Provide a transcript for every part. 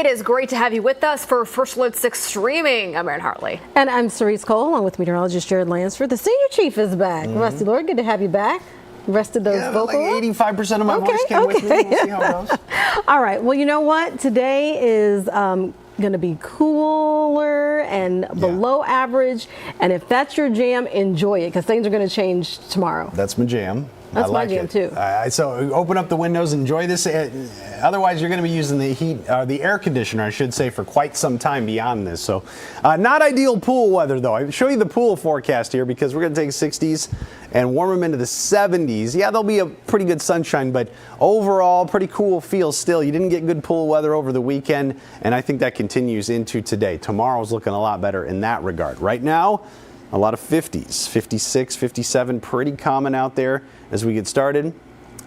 It is great to have you with us for First Alert 6 streaming. I'm Erin Hartley. And I'm Cerise Cole, along with meteorologist Jared Lansford. The senior chief is back. Rusty Lord, good to have you back. Rested those vocals. Like 85% of my voice came with me. We'll see how it goes. All right. Well, you know what? Today is going to be cooler and below average. And if that's your jam, enjoy it, because things are going to change tomorrow. That's my jam. That's I like my jam it. too. So open up the windows, enjoy this. Otherwise, you're going to be using the air conditioner, I should say, for quite some time beyond this. So not ideal pool weather, though. I'll show you the pool forecast here, because we're going to take 60s and warm them into the 70s. Yeah, there'll be a pretty good sunshine, but overall, pretty cool feel still. You didn't get good pool weather over the weekend, and I think that continues into today. Tomorrow's looking a lot better in that regard. Right now, a lot of 50s, 56, 57, pretty common out there as we get started.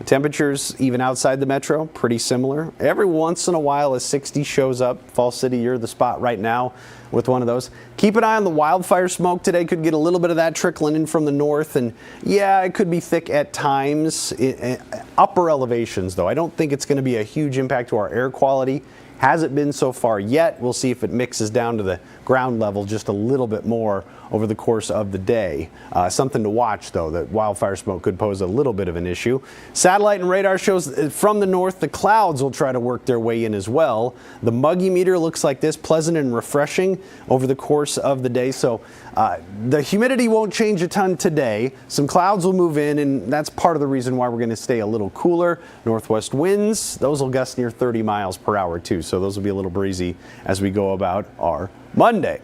Temperatures, even outside the metro, pretty similar. Every once in a while, a 60 shows up. Fall City, you're the spot right now with one of those. Keep an eye on the wildfire smoke today. Could get a little bit of that trickling in from the north. And yeah, it could be thick at times. Upper elevations, though. I don't think it's going to be a huge impact to our air quality. Hasn't been so far yet. We'll see if it mixes down to the ground level just a little bit more over the course of the day. Something to watch, though, that wildfire smoke could pose a little bit of an issue. Satellite and radar shows from the north, the clouds will try to work their way in as well. The muggy meter looks like this, pleasant and refreshing over the course of the day. So the humidity won't change a ton today. Some clouds will move in, and that's part of the reason why we're going to stay a little cooler. Northwest winds, those will gust near 30 miles per hour, too. So those will be a little breezy as we go about our Monday.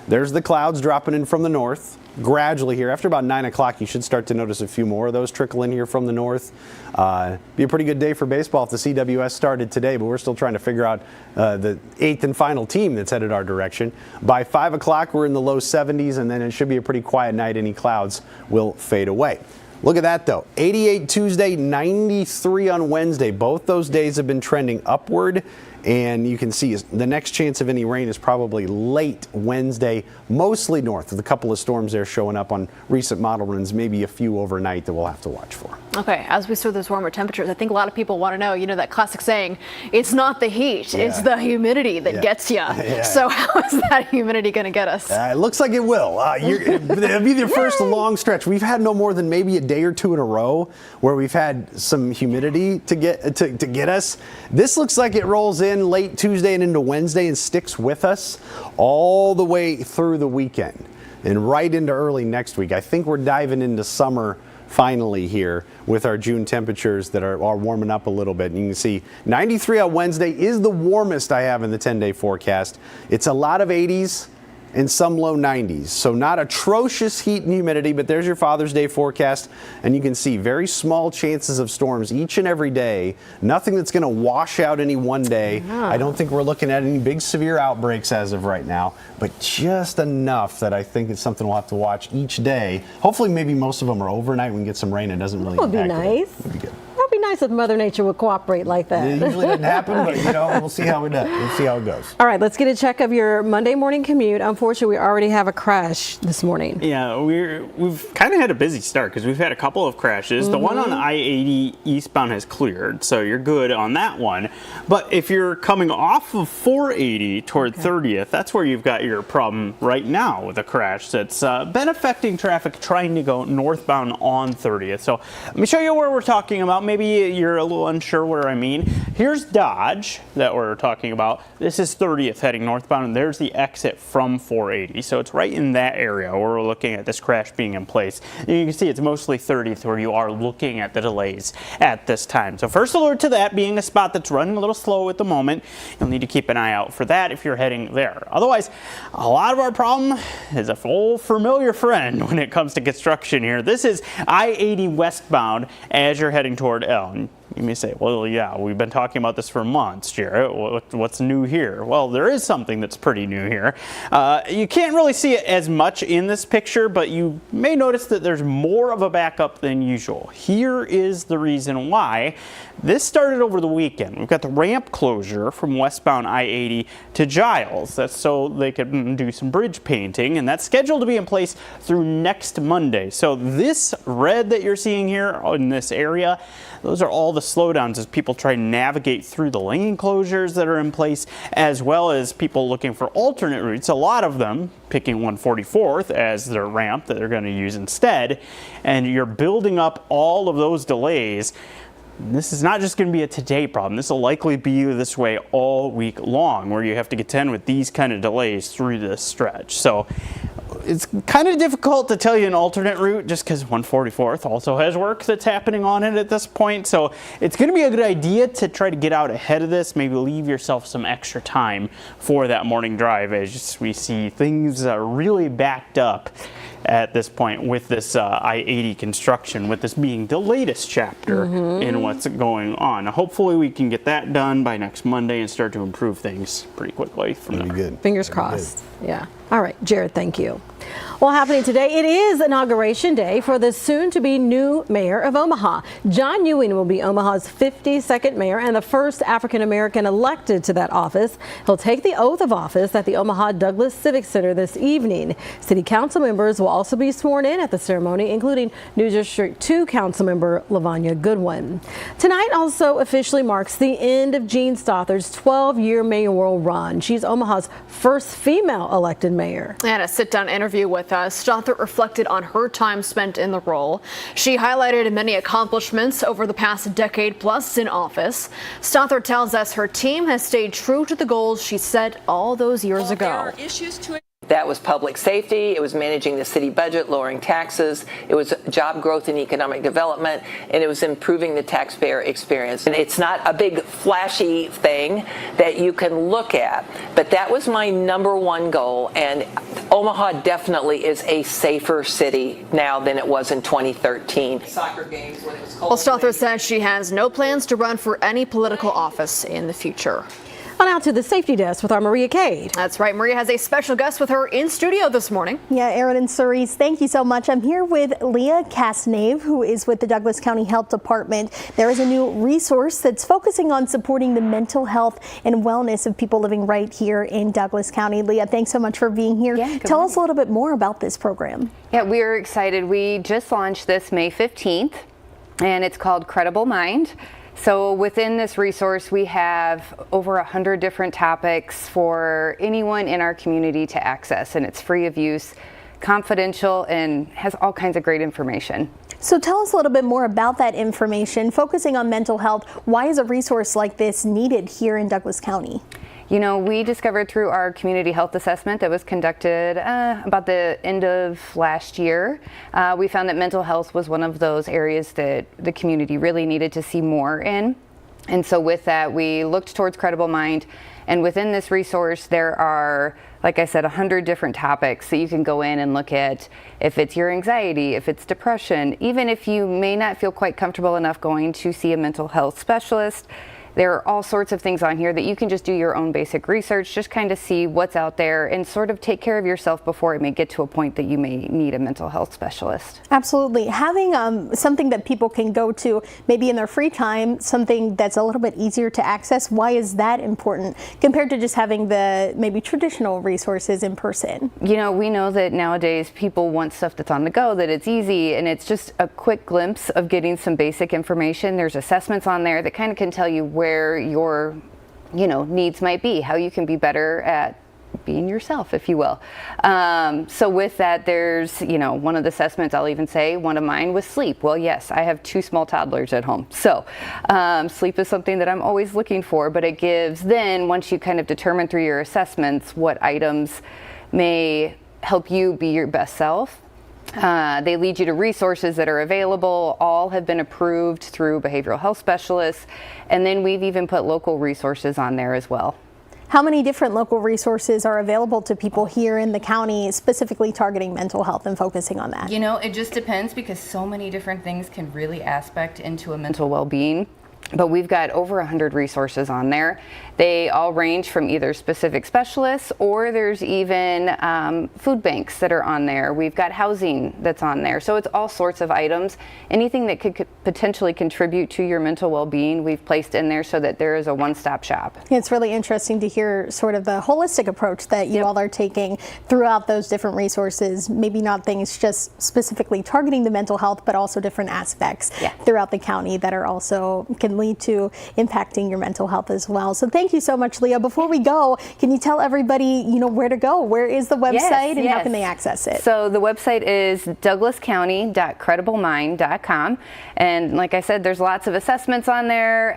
There's the clouds dropping in from the north gradually here. After about 9 o'clock, you should start to notice a few more of those trickle in here from the north. Be a pretty good day for baseball if the CWS started today, but we're still trying to figure out the 8th and final team that's headed our direction. By 5 o'clock, we're in the low 70s, and then it should be a pretty quiet night. Any clouds will fade away. Look at that, though. 88 Tuesday, 93 on Wednesday. Both those days have been trending upward. And you can see the next chance of any rain is probably late Wednesday, mostly north, with a couple of storms there showing up on recent model runs, maybe a few overnight that we'll have to watch for. Okay, as we see those warmer temperatures, I think a lot of people want to know, that classic saying, it's not the heat, it's the humidity that gets you. Yeah. So how is that humidity going to get us? It looks like it will. It'll be the first long stretch. We've had no more than maybe a day or two in a row where we've had some humidity to get us. This looks like it rolls in late Tuesday and into Wednesday and sticks with us all the way through the weekend and right into early next week. I think we're diving into summer finally here with our June temperatures that are warming up a little bit. And you can see 93 on Wednesday is the warmest I have in the 10-day forecast. It's a lot of 80s and some low 90s. So not atrocious heat and humidity, but there's your Father's Day forecast. And you can see very small chances of storms each and every day. Nothing that's going to wash out any one day. I don't think we're looking at any big severe outbreaks as of right now, but just enough that I think it's something we'll have to watch each day. Hopefully maybe most of them are overnight. We can get some rain. It doesn't really impact it. That would be nice. Would be good. That'd be nice if Mother Nature would cooperate like that. It usually doesn't happen, but we'll see how it does. We'll see how it goes. All right, let's get a check of your Monday morning commute. Unfortunately, we already have a crash this morning. Yeah, we've kind of had a busy start because we've had a couple of crashes. The one on I-80 eastbound has cleared, so you're good on that one. But if you're coming off of 480 toward 30th, that's where you've got your problem right now with a crash that's been affecting traffic trying to go northbound on 30th. So let me show you where we're talking about. Maybe you're a little unsure what I mean. Here's Dodge that we're talking about. This is 30th heading northbound, and there's the exit from 480. So it's right in that area where we're looking at this crash being in place. And you can see it's mostly 30th where you are looking at the delays at this time. So first alert to that being a spot that's running a little slow at the moment. You'll need to keep an eye out for that if you're heading there. Otherwise, a lot of our problem is a full familiar friend when it comes to construction here. This is I-80 westbound as you're heading toward Elm. You may say, well, yeah, we've been talking about this for months, Jared. What's new here? Well, there is something that's pretty new here. You can't really see it as much in this picture, but you may notice that there's more of a backup than usual. Here is the reason why. This started over the weekend. We've got the ramp closure from westbound I-80 to Giles. That's so they can do some bridge painting, and that's scheduled to be in place through next Monday. So this red that you're seeing here in this area, those are all the the slowdowns as people try to navigate through the lane closures that are in place, as well as people looking for alternate routes, a lot of them picking 144th as their ramp that they're going to use instead, and you're building up all of those delays. This is not just going to be a today problem. This will likely be this way all week long, where you have to contend with these kind of delays through this stretch. So it's kind of difficult to tell you an alternate route just because 144th also has work that's happening on it at this point. So it's going to be a good idea to try to get out ahead of this, maybe leave yourself some extra time for that morning drive as we see things really backed up at this point with this I-80 construction, with this being the latest chapter in what's going on. Hopefully we can get that done by next Monday and start to improve things pretty quickly from there. Good. Fingers crossed. Yeah. All right, Jared, thank you. Well, happening today, it is Inauguration Day for the soon-to-be new mayor of Omaha. John Ewing will be Omaha's 52nd mayor and the first African-American elected to that office. He'll take the oath of office at the Omaha Douglas Civic Center this evening. City council members will also be sworn in at the ceremony, including New District 2 Councilmember Lavanya Goodwin. Tonight also officially marks the end of Jean Stothard's 12-year mayoral run. She's Omaha's first female elected mayor. And a sit-down interview with us, Stothard reflected on her time spent in the role. She highlighted many accomplishments over the past decade plus in office. Stothard tells us her team has stayed true to the goals she set all those years ago. That was public safety, it was managing the city budget, lowering taxes, it was job growth and economic development, and it was improving the taxpayer experience. And it's not a big flashy thing that you can look at, but that was my number one goal, and Omaha definitely is a safer city now than it was in 2013. Soccer games when it was cold. Well, Stothard says she has no plans to run for any political office in the future. On out to the safety desk with our Maria Cade. That's right. Maria has a special guest with her in studio this morning. Yeah, Aaron and Cerise, thank you so much. I'm here with Leah Casnave, who is with the Douglas County Health Department. There is a new resource that's focusing on supporting the mental health and wellness of people living right here in Douglas County. Leah, thanks so much for being here. Yeah, Tell us a little bit more about this program. Yeah, we're excited. We just launched this May 15th, and it's called Credible Mind. So within this resource, we have over 100 different topics for anyone in our community to access, and it's free of use, confidential, and has all kinds of great information. So tell us a little bit more about that information, focusing on mental health. Why is a resource like this needed here in Douglas County? You know, we discovered through our community health assessment that was conducted about the end of last year, we found that mental health was one of those areas that the community really needed to see more in. And so with that, we looked towards Credible Mind, and within this resource, there are, like I said, 100 different topics that you can go in and look at. If it's your anxiety, if it's depression, even if you may not feel quite comfortable enough going to see a mental health specialist, there are all sorts of things on here that you can just do your own basic research, just kind of see what's out there and sort of take care of yourself before it may get to a point that you may need a mental health specialist. Absolutely. Having something that people can go to maybe in their free time, something that's a little bit easier to access, why is that important compared to just having the maybe traditional resources in person? You know, we know that nowadays people want stuff that's on the go, that it's easy, and it's just a quick glimpse of getting some basic information. There's assessments on there that kind of can tell you where your, needs might be, how you can be better at being yourself, if you will. So with that, there's, one of the assessments, I'll even say one of mine was sleep. Well, yes, I have 2 small toddlers at home. So sleep is something that I'm always looking for, but it gives then, once you kind of determine through your assessments what items may help you be your best self, they lead you to resources that are available. All have been approved through behavioral health specialists, and then we've even put local resources on there as well. How many different local resources are available to people here in the county, specifically targeting mental health and focusing on that? It just depends, because so many different things can really aspect into a mental well-being. But we've got over 100 resources on there. They all range from either specific specialists, or there's even food banks that are on there. We've got housing that's on there. So it's all sorts of items. Anything that could potentially contribute to your mental well-being, we've placed in there so that there is a one-stop shop. It's really interesting to hear sort of the holistic approach that you all are taking throughout those different resources. Maybe not things just specifically targeting the mental health, but also different aspects throughout the county that are also considered can lead to impacting your mental health as well. So thank you so much, Leah. Before we go, can you tell everybody, where to go? Where is the website and how can they access it? So the website is douglascounty.crediblemind.com. And like I said, there's lots of assessments on there.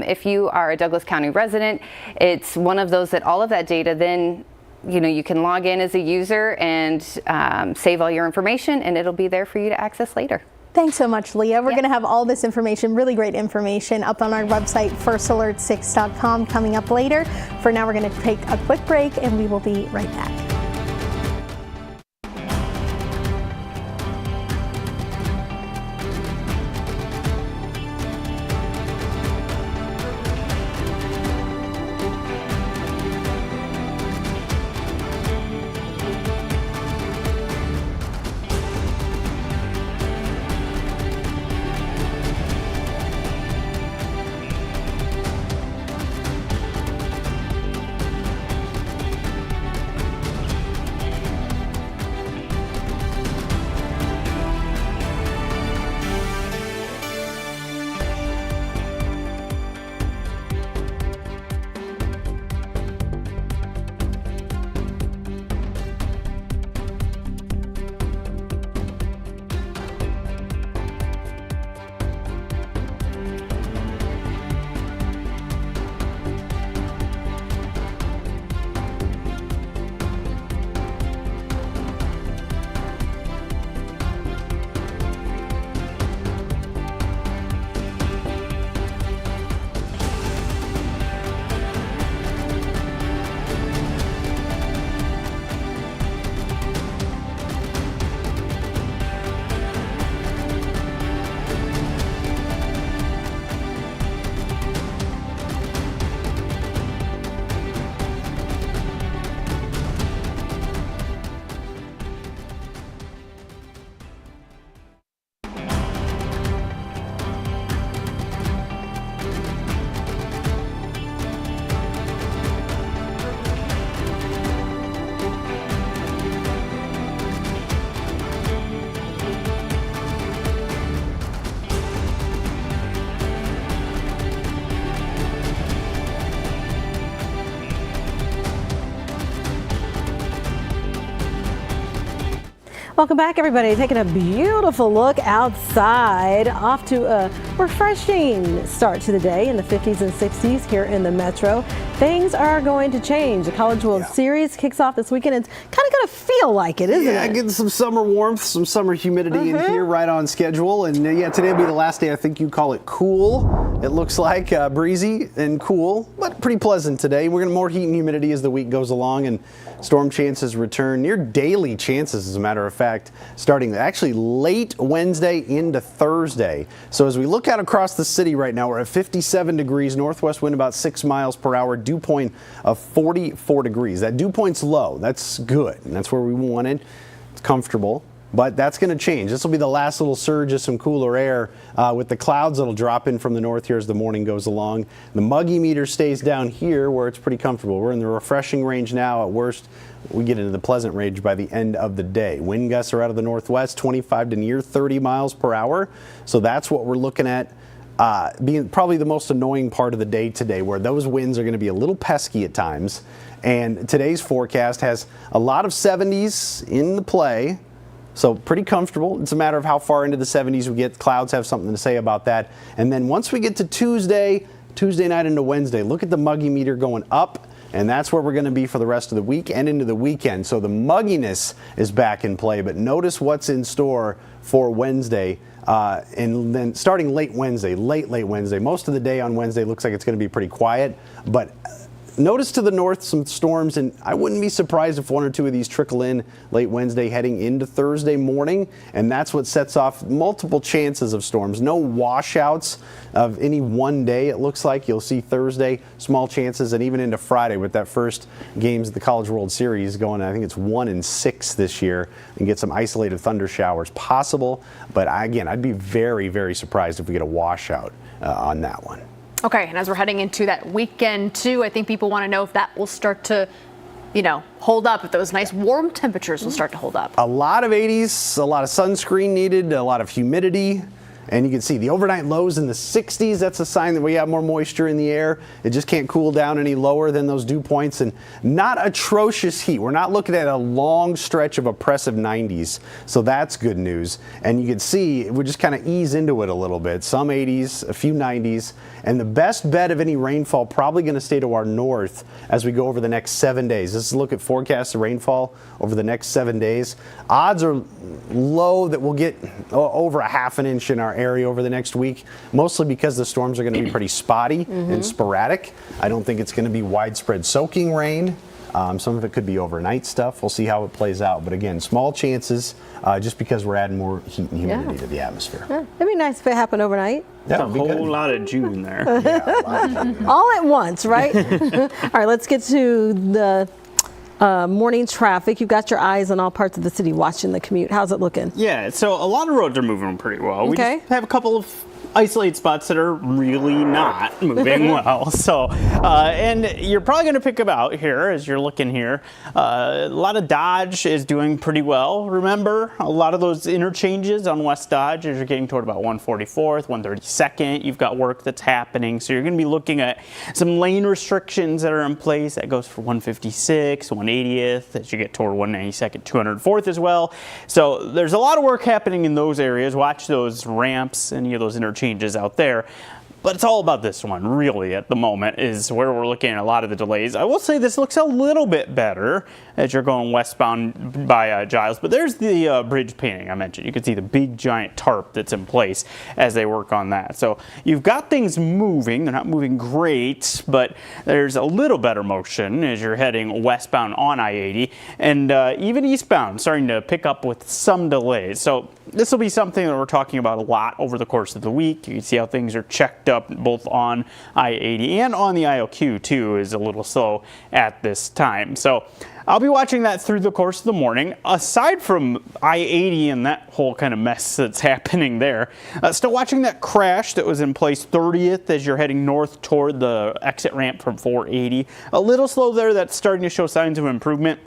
If you are a Douglas County resident, it's one of those that all of that data then you can log in as a user and save all your information, and it'll be there for you to access later. Thanks so much, Leah. We're going to have all this information, really great information, up on our website, firstalert6.com, coming up later. For now, we're going to take a quick break, and we will be right back. Welcome back, everybody. Taking a beautiful look outside, off to a refreshing start to the day in the 50s and 60s here in the metro. Things are going to change. The College World Series kicks off this weekend. It's kind of going to feel like it, isn't it? Yeah, getting some summer warmth, some summer humidity in here, right on schedule. And today will be the last day. I think you call it cool. It looks like breezy and cool, but pretty pleasant today. We're going to more heat and humidity as the week goes along, and storm chances return, near daily chances, as a matter of fact, starting actually late Wednesday into Thursday. So as we look out across the city right now, we're at 57 degrees, northwest wind about 6 miles per hour, dew point of 44 degrees. That dew point's low. That's good, and that's where we want it. It's comfortable. But that's going to change. This will be the last little surge of some cooler air with the clouds that'll drop in from the north here as the morning goes along. The muggy meter stays down here where it's pretty comfortable. We're in the refreshing range now. At worst, we get into the pleasant range by the end of the day. Wind gusts are out of the northwest, 25 to near 30 miles per hour. So that's what we're looking at being probably the most annoying part of the day today, where those winds are going to be a little pesky at times. And today's forecast has a lot of 70s in the play. So pretty comfortable. It's a matter of how far into the 70s we get. Clouds have something to say about that. And then once we get to Tuesday night into Wednesday, look at the muggy meter going up. And that's where we're going to be for the rest of the week and into the weekend. So the mugginess is back in play. But notice what's in store for Wednesday. And then starting late Wednesday, late Wednesday. Most of the day on Wednesday looks like it's going to be pretty quiet. But notice to the north some storms, and I wouldn't be surprised if one or two of these trickle in late Wednesday heading into Thursday morning, and that's what sets off multiple chances of storms. No washouts of any one day, it looks like. You'll see Thursday, small chances, and even into Friday with that first games of the College World Series going, I think it's 1-6 this year, and get some isolated thunder showers possible. But again, I'd be very, very surprised if we get a washout on that one. Okay, and as we're heading into that weekend too, I think people want to know if that will start to, hold up, if those nice warm temperatures will start to hold up. A lot of 80s, a lot of sunscreen needed, a lot of humidity. And you can see the overnight lows in the 60s. That's a sign that we have more moisture in the air. It just can't cool down any lower than those dew points, and not atrocious heat. We're not looking at a long stretch of oppressive 90s, so that's good news. And you can see we just kind of ease into it a little bit. Some 80s, a few 90s, and the best bet of any rainfall probably going to stay to our north as we go over the next 7 days. Let's look at forecast of rainfall over the next 7 days. Odds are low that we'll get over a half an inch in our area over the next week, mostly because the storms are going to be pretty spotty and sporadic. I don't think it's going to be widespread soaking rain. Some of it could be overnight stuff. We'll see how it plays out. But again, small chances just because we're adding more heat and humidity to the atmosphere. Yeah, it'd be nice if it happened overnight. That's a whole lot of June there. Yeah, a lot of June. All at once, right? All right, let's get to the morning traffic. You've got your eyes on all parts of the city watching the commute. How's it looking? Yeah, so a lot of roads are moving pretty well. We Okay. just have a couple of isolated spots that are really not moving well. So, and you're probably going to pick about here as you're looking here. A lot of Dodge is doing pretty well. Remember, a lot of those interchanges on West Dodge as you're getting toward about 144th, 132nd, you've got work that's happening. So you're going to be looking at some lane restrictions that are in place. That goes for 156, 180th, as you get toward 192nd, 204th as well. So there's a lot of work happening in those areas. Watch those ramps, any of those interchanges out there. But it's all about this one, really, at the moment, is where we're looking at a lot of the delays. I will say this looks a little bit better as you're going westbound by Giles, but there's the bridge painting I mentioned. You can see the big giant tarp that's in place as they work on that. So you've got things moving. They're not moving great, but there's a little better motion as you're heading westbound on I-80, and even eastbound starting to pick up with some delays. So this will be something that we're talking about a lot over the course of the week. You can see how things are checked up both on I-80 and on the IOQ too is a little slow at this time. So I'll be watching that through the course of the morning. Aside from I-80 and that whole kind of mess that's happening there, still watching that crash that was in place 30th as you're heading north toward the exit ramp from 480. A little slow there. That's starting to show signs of improvement.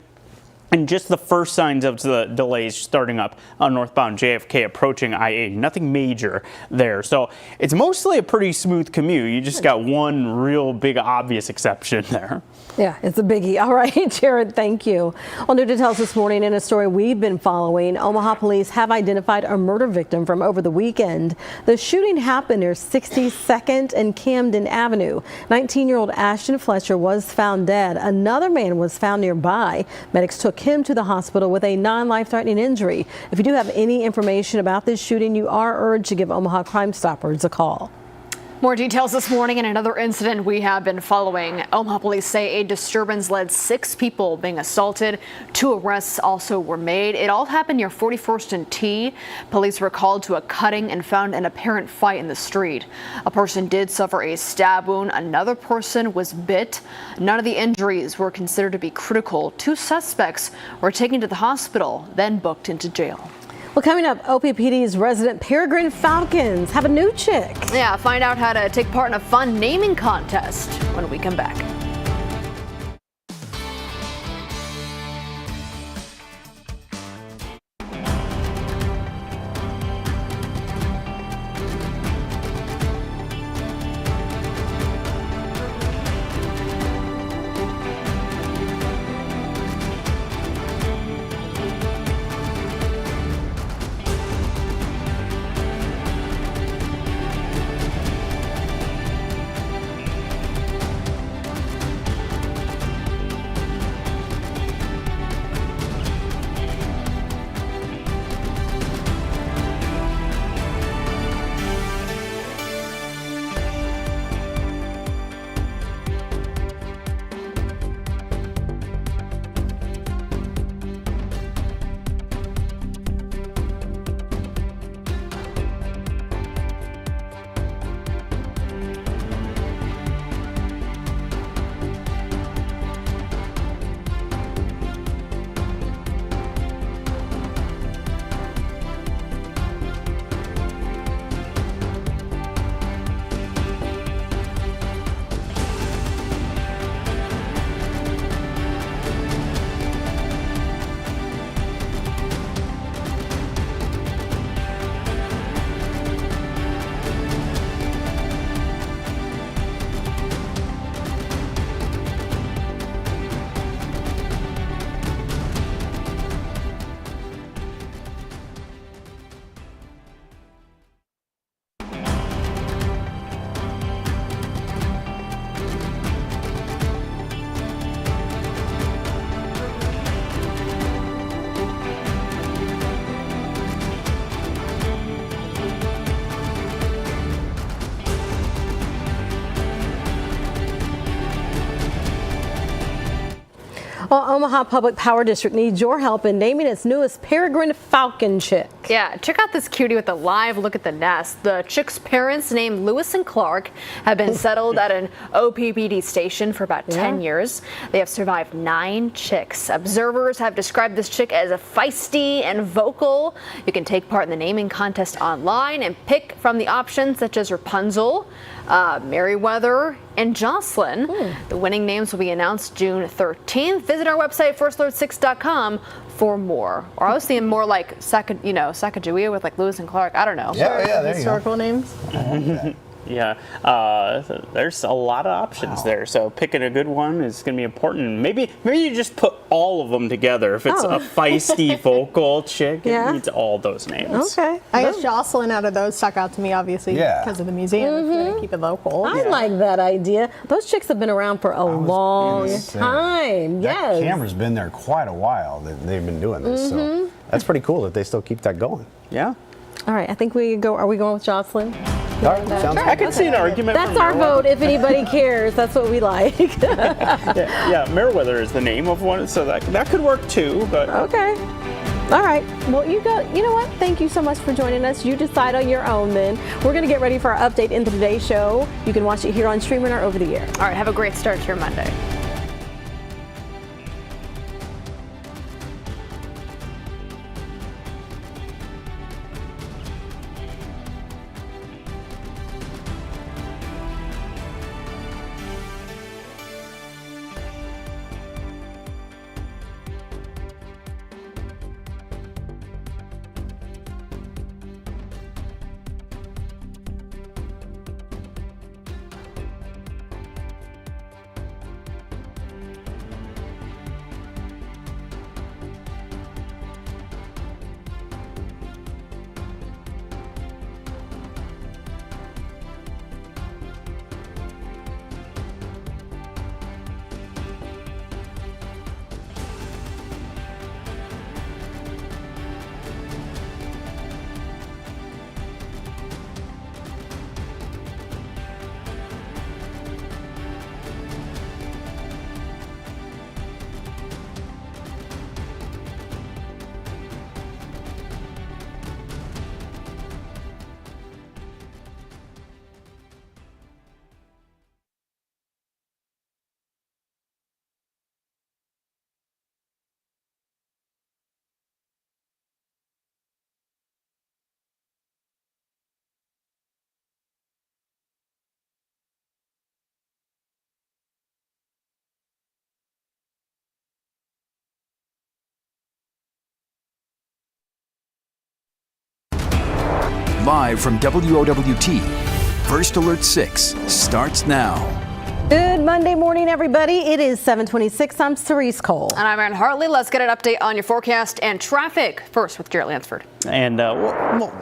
And just the first signs of the delays starting up on northbound JFK approaching I-80. Nothing major there. So it's mostly a pretty smooth commute. You just got one real big obvious exception there. Yeah, it's a biggie. All right, Jared, thank you. Well, new details this morning in a story we've been following. Omaha police have identified a murder victim from over the weekend. The shooting happened near 62nd and Camden Avenue. 19-year-old Ashton Fletcher was found dead. Another man was found nearby. Medics took him to the hospital with a non-life-threatening injury. If you do have any information about this shooting, you are urged to give Omaha Crime Stoppers a call. More details this morning in another incident we have been following. Omaha police say a disturbance led 6 people being assaulted. 2 arrests also were made. It all happened near 41st and T. Police were called to a cutting and found an apparent fight in the street. A person did suffer a stab wound. Another person was bit. None of the injuries were considered to be critical. 2 suspects were taken to the hospital, then booked into jail. Well, coming up, OPPD's resident Peregrine Falcons have a new chick. Yeah, find out how to take part in a fun naming contest when we come back. Well, Omaha Public Power District needs your help in naming its newest peregrine falcon chick. Yeah, check out this cutie with a live look at the nest. The chick's parents, named Lewis and Clark, have been settled at an OPPD station for about 10 years. They have survived 9 chicks. Observers have described this chick as feisty and vocal. You can take part in the naming contest online and pick from the options such as Rapunzel, Merriweather, and Jocelyn. The winning names will be announced June 13th. Visit our website, firstalert6.com, for more. Or I was thinking more like Sacagawea with like Lewis and Clark. I don't know. Yeah, there you Historical names. Yeah, there's a lot of options there. So picking a good one is going to be important. Maybe you just put all of them together. If it's a feisty vocal chick, it needs all those names. Okay. I guess Jocelyn out of those stuck out to me, obviously, because of the museum. If you're gonna keep it local. I like that idea. Those chicks have been around for a long time. That Yes. camera's been there quite a while that they've been doing this. So that's pretty cool that they still keep that going. Yeah. All right. I think we go. Are we going with Jocelyn? All right, sounds I can see an argument. That's for our Merriweather. vote. If anybody cares, that's what we like. Yeah, Merriweather is the name of one, so that could work too. But Okay. All right. Well, you know what? Thank you so much for joining us. You decide on your own then. We're going to get ready for our update into today's show. You can watch it here on streaming or over the air. All right, have a great start to your Monday. Live from WOWT, First Alert 6 starts now. Good Monday morning, everybody. It is 7:26. I'm Cerise Cole. And I'm Erin Hartley. Let's get an update on your forecast and traffic. First with Jarrett Lansford. And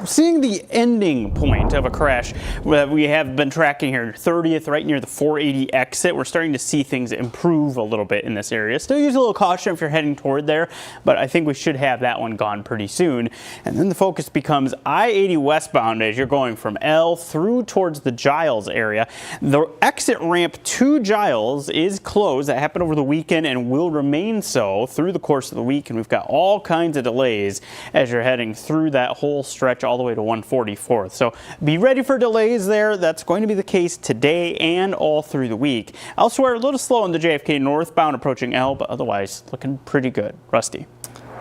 seeing the ending point of a crash that we have been tracking here, 30th, right near the 480 exit, we're starting to see things improve a little bit in this area. Still use a little caution if you're heading toward there, but I think we should have that one gone pretty soon. And then the focus becomes I-80 westbound as you're going from L through towards the Giles area. The exit ramp to Giles is closed. That happened over the weekend and will remain so through the course of the week. And we've got all kinds of delays as you're heading through that whole stretch all the way to 144th. So be ready for delays there. That's going to be the case today and all through the week. Elsewhere, a little slow on the JFK northbound approaching L, but otherwise looking pretty good. Rusty.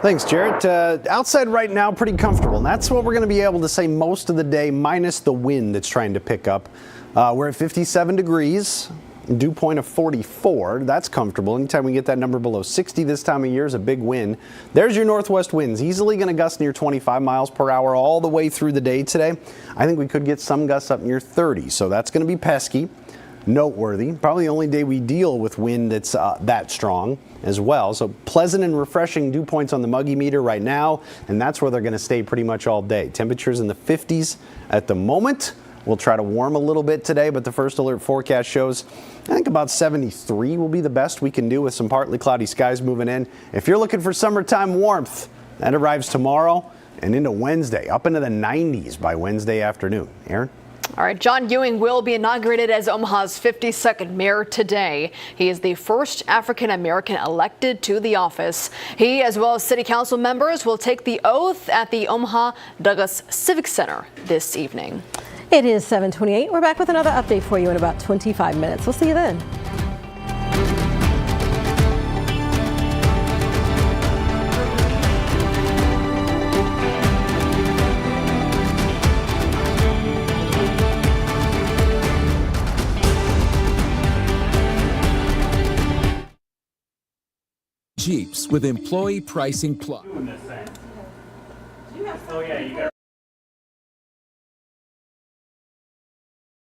Thanks, Jarrett. Outside right now, pretty comfortable. And that's what we're going to be able to say most of the day, minus the wind that's trying to pick up. We're at 57 degrees. Dew point of 44. That's comfortable. Anytime we get that number below 60 this time of year is a big win. There's your northwest winds, easily going to gust near 25 miles per hour all the way through the day today. I think we could get some gusts up near 30, so that's going to be pesky, noteworthy. Probably the only day we deal with wind that's that strong as well. So pleasant and refreshing dew points on the muggy meter right now, and that's where they're going to stay pretty much all day. Temperatures in the 50s at the moment. We'll try to warm a little bit today, but the First Alert forecast shows I think about 73 will be the best we can do with some partly cloudy skies moving in. If you're looking for summertime warmth, that arrives tomorrow and into Wednesday, up into the 90s by Wednesday afternoon. Aaron? All right, John Ewing will be inaugurated as Omaha's 52nd mayor today. He is the first African-American elected to the office. He, as well as city council members, will take the oath at the Omaha Douglas Civic Center this evening. It is 7:28. We're back with another update for you in about 25 minutes. We'll see you then. Jeeps with Employee Pricing Plus. Oh yeah, you got